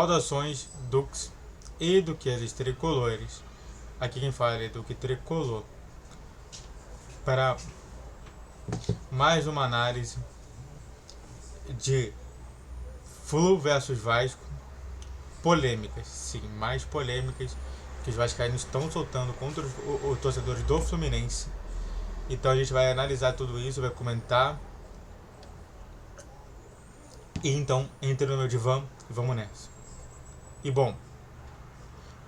Saudações, Dux e duquesas tricolores. Aqui quem fala é Duque Tricolor. Para mais uma análise de Flu versus Vasco. Polêmicas, sim, mais polêmicas que os vascaínos estão soltando contra os torcedores do Fluminense. Então a gente vai analisar tudo isso, vai comentar. E então, entre no meu divã e vamos nessa. E bom,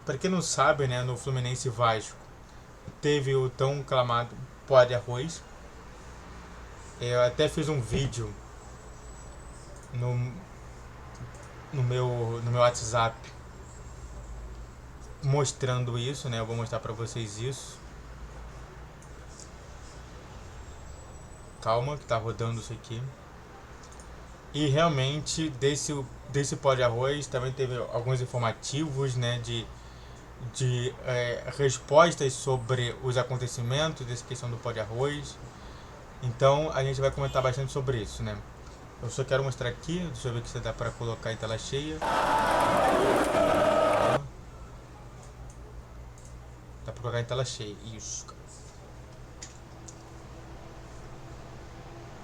para quem não sabe, né, no Fluminense Vasco teve o tão clamado pó de arroz. Eu até fiz um vídeo no meu WhatsApp mostrando isso, né? Eu vou mostrar para vocês isso. Calma, que tá rodando isso aqui. E realmente desse pó de arroz também teve alguns informativos, né, de respostas sobre os acontecimentos dessa questão do pó de arroz. Então a gente vai comentar bastante sobre isso, né? Eu só quero mostrar aqui, deixa eu ver se dá para colocar em tela cheia. Dá para colocar em tela cheia, isso.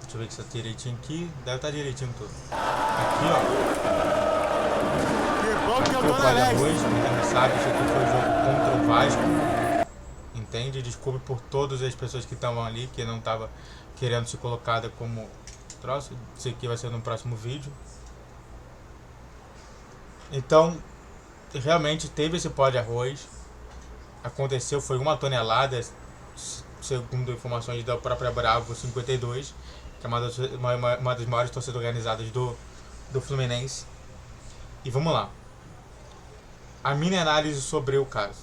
Deixa eu ver se está direitinho aqui. Deve estar direitinho tudo. Aqui, ó. O pó de arroz, quem não sabe, isso aqui foi o jogo contra o Vasco. Entende? Desculpe por todas as pessoas que estavam ali, que não estavam querendo ser colocada como troço. Isso aqui vai ser no próximo vídeo. Então, realmente teve esse pó de arroz. Aconteceu, foi 1 tonelada, segundo informações da própria Bravo 52, que é uma das maiores torcidas organizadas do Fluminense. E vamos lá. A minha análise sobre o caso.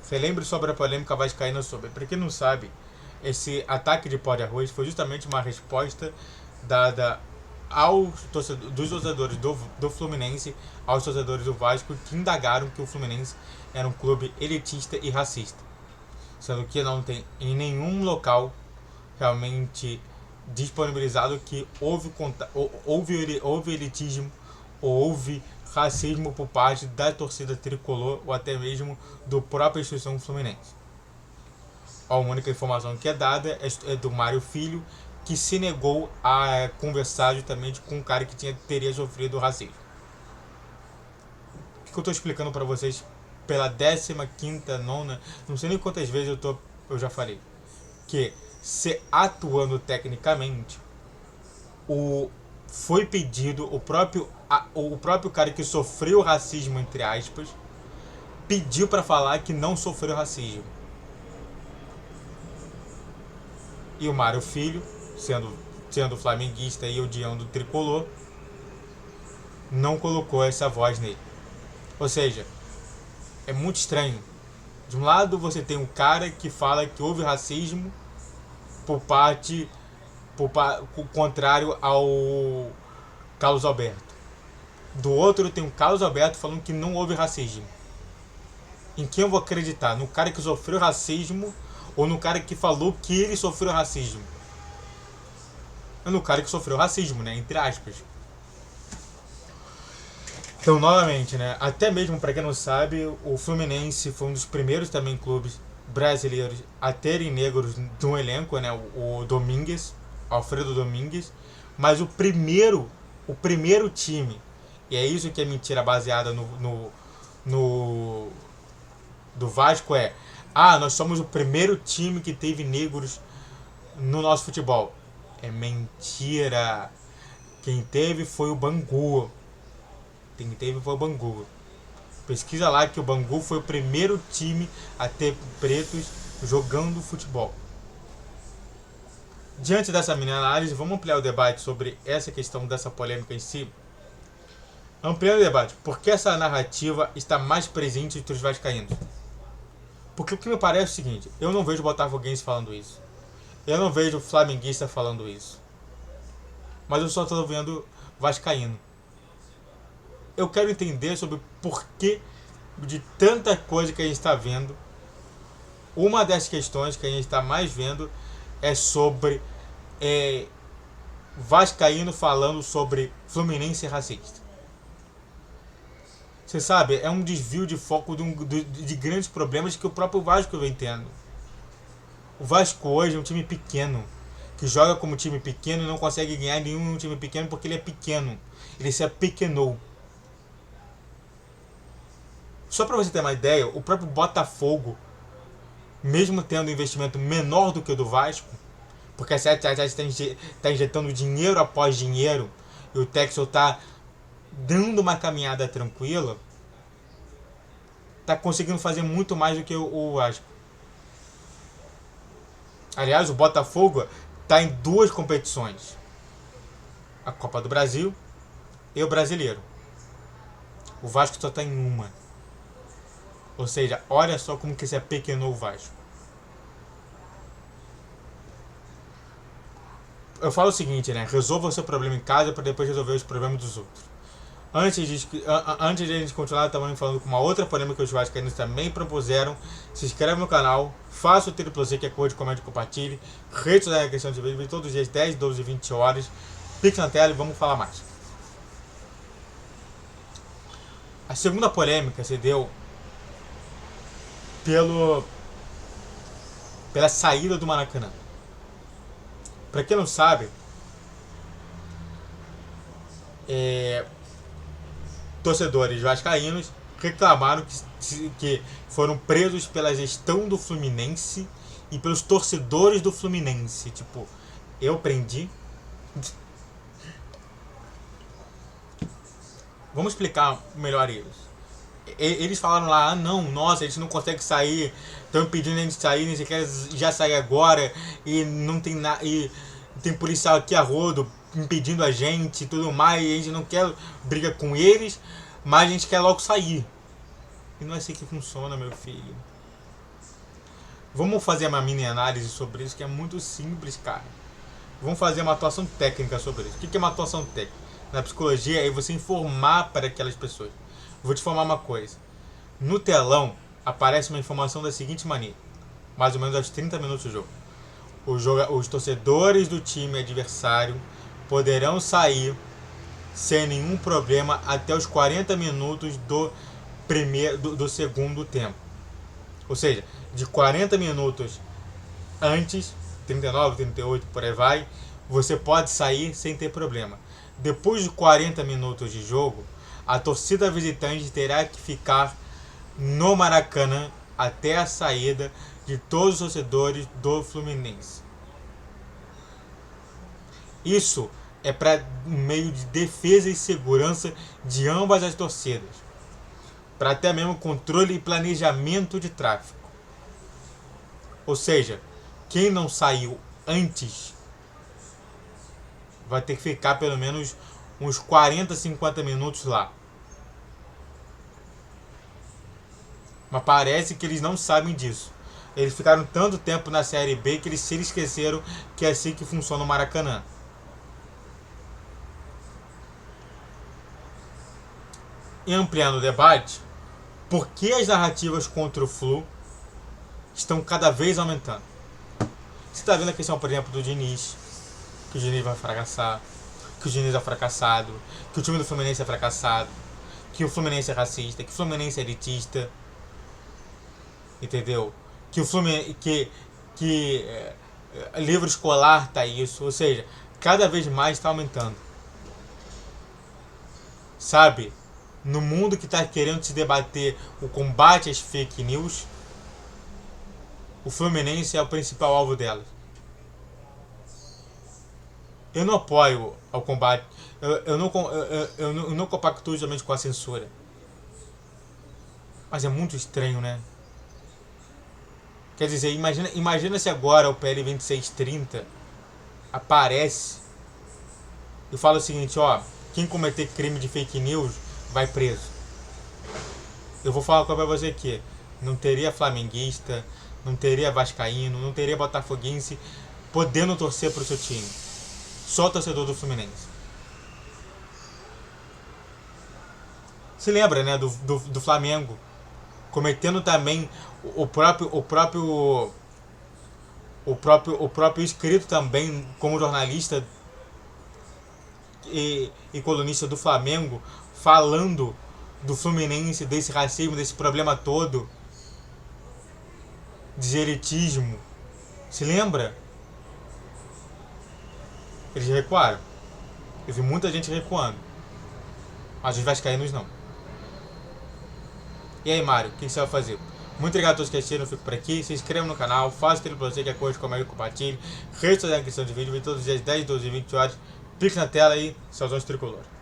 Você lembra sobre a polêmica vascaína sobre? Para quem não sabe, esse ataque de pó de arroz foi justamente uma resposta dada dos torcedores do Fluminense aos torcedores do Vasco, que indagaram que o Fluminense era um clube elitista e racista, sendo que não tem em nenhum local realmente disponibilizado que houve elitismo ou houve racismo por parte da torcida tricolor ou até mesmo do própria instituição Fluminense. A única informação que é dada é do Mário Filho, que se negou a conversar justamente com um cara que teria sofrido racismo. O que eu estou explicando para vocês pela 15ª, nona, não sei nem quantas vezes eu já falei, que se atuando tecnicamente, foi pedido, o próprio cara que sofreu racismo, entre aspas, pediu para falar que não sofreu racismo. E o Mário Filho, sendo flamenguista e odiando o tricolor, não colocou essa voz nele. Ou seja, é muito estranho. De um lado você tem um cara que fala que houve racismo contrário ao Carlos Alberto. Do outro tem o Carlos Alberto falando que não houve racismo. Em quem eu vou acreditar? No cara que sofreu racismo ou no cara que falou que ele sofreu racismo? É no cara que sofreu racismo, né? Entre aspas. Então, novamente, né? Até mesmo para quem não sabe, o Fluminense foi um dos primeiros também clubes brasileiros a terem negros no elenco, né? O Domingues, Alfredo Domingues. Mas o primeiro time, e é isso que é mentira baseada do Vasco, nós somos o primeiro time que teve negros no nosso futebol. É mentira. Quem teve foi o Bangu. Pesquisa lá que o Bangu foi o primeiro time a ter pretos jogando futebol. Diante dessa minha análise, vamos ampliar o debate sobre essa questão dessa polêmica em si. Ampliando o debate, por que essa narrativa está mais presente entre os vascaínos? Porque o que me parece é o seguinte: eu não vejo botafoguense falando isso, eu não vejo flamenguista falando isso, mas eu só estou vendo vascaíno. Eu quero entender sobre o porquê de tanta coisa que a gente está vendo. Uma das questões que a gente está mais vendo é sobre vascaíno falando sobre Fluminense racista. Você sabe, é um desvio de foco de grandes problemas que o próprio Vasco vem tendo. O Vasco hoje é um time pequeno, que joga como time pequeno e não consegue ganhar nenhum time pequeno porque ele é pequeno. Ele se apequenou. Só para você ter uma ideia, o próprio Botafogo, mesmo tendo um investimento menor do que o do Vasco, porque a Sete está injetando dinheiro após dinheiro e o Texel está dando uma caminhada tranquila, está conseguindo fazer muito mais do que o Vasco. Aliás, o Botafogo está em duas competições: a Copa do Brasil e o Brasileiro. O Vasco só está em uma. Ou seja, olha só como que se apequenou o Vasco. Eu falo o seguinte, né? Resolva o seu problema em casa para depois resolver os problemas dos outros. Antes de a gente continuar também falando com uma outra polêmica que os vascaínos também propuseram, se inscreve no canal, faça o triplo Z, que é cor de comente e compartilhe, rede social da questão de vídeo todos os dias 10, 12 e 20 horas, pique na tela e vamos falar mais. A segunda polêmica se deu pela saída do Maracanã. Para quem não sabe, torcedores vascaínos reclamaram que foram presos pela gestão do Fluminense e pelos torcedores do Fluminense. Tipo, eu prendi. Vamos explicar melhor eles. Eles falaram lá, não, nossa, a gente não consegue sair, estão impedindo a gente de sair, nem sequer já sair agora, e não tem nada, e tem policial aqui a rodo impedindo a gente e tudo mais, e a gente não quer briga com eles, mas a gente quer logo sair. E não é assim que funciona, meu filho. Vamos fazer uma mini análise sobre isso, que é muito simples, cara. Vamos fazer uma atuação técnica sobre isso. O que é uma atuação técnica? Na psicologia é você informar para aquelas pessoas. Vou te informar uma coisa. No telão aparece uma informação da seguinte maneira: mais ou menos aos 30 minutos do jogo. Os torcedores do time adversário poderão sair sem nenhum problema até os 40 minutos do segundo tempo. Ou seja, de 40 minutos antes, 39, 38, por aí vai, você pode sair sem ter problema. Depois de 40 minutos de jogo, a torcida visitante terá que ficar no Maracanã até a saída de todos os torcedores do Fluminense. Isso é para meio de defesa e segurança de ambas as torcidas, para até mesmo controle e planejamento de tráfego. Ou seja, quem não saiu antes vai ter que ficar pelo menos uns 40, 50 minutos lá. Mas parece que eles não sabem disso. Eles ficaram tanto tempo na Série B que eles se esqueceram que é assim que funciona o Maracanã. E ampliando o debate, por que as narrativas contra o Flu estão cada vez aumentando? Você está vendo a questão, por exemplo, do Diniz, que o Diniz vai fracassar, que o Diniz é fracassado, que o time do Fluminense é fracassado, que o Fluminense é racista, que o Fluminense é elitista, entendeu? Que o Fluminense, livro escolar tá isso, ou seja, cada vez mais está aumentando. Sabe? No mundo que está querendo se debater o combate às fake news, o Fluminense é o principal alvo delas. Eu não apoio ao combate, eu não compactuo justamente com a censura. Mas é muito estranho, né? Quer dizer, imagina se agora o PL 2630 aparece e fala o seguinte, ó, quem cometer crime de fake news vai preso. Eu vou falar pra você aqui, não teria flamenguista, não teria vascaíno, não teria botafoguense podendo torcer pro seu time. Só o torcedor do Fluminense. Se lembra, né, do Flamengo cometendo também o próprio inscrito também como jornalista e colunista do Flamengo falando do Fluminense, desse racismo, desse problema todo de elitismo. Se lembra? Eles recuaram. Eu vi muita gente recuando. Mas os vascaínos não. E aí, Mário, o que você vai fazer? Muito obrigado a todos que assistiram, eu fico por aqui. Se inscreva no canal, faça o trilho pra você, que é coisa, comenta e compartilhe. Redes sociais na descrição de vídeo, vem todos os dias 10, 12 e 20 horas. Clique na tela aí, Salzões Tricolor.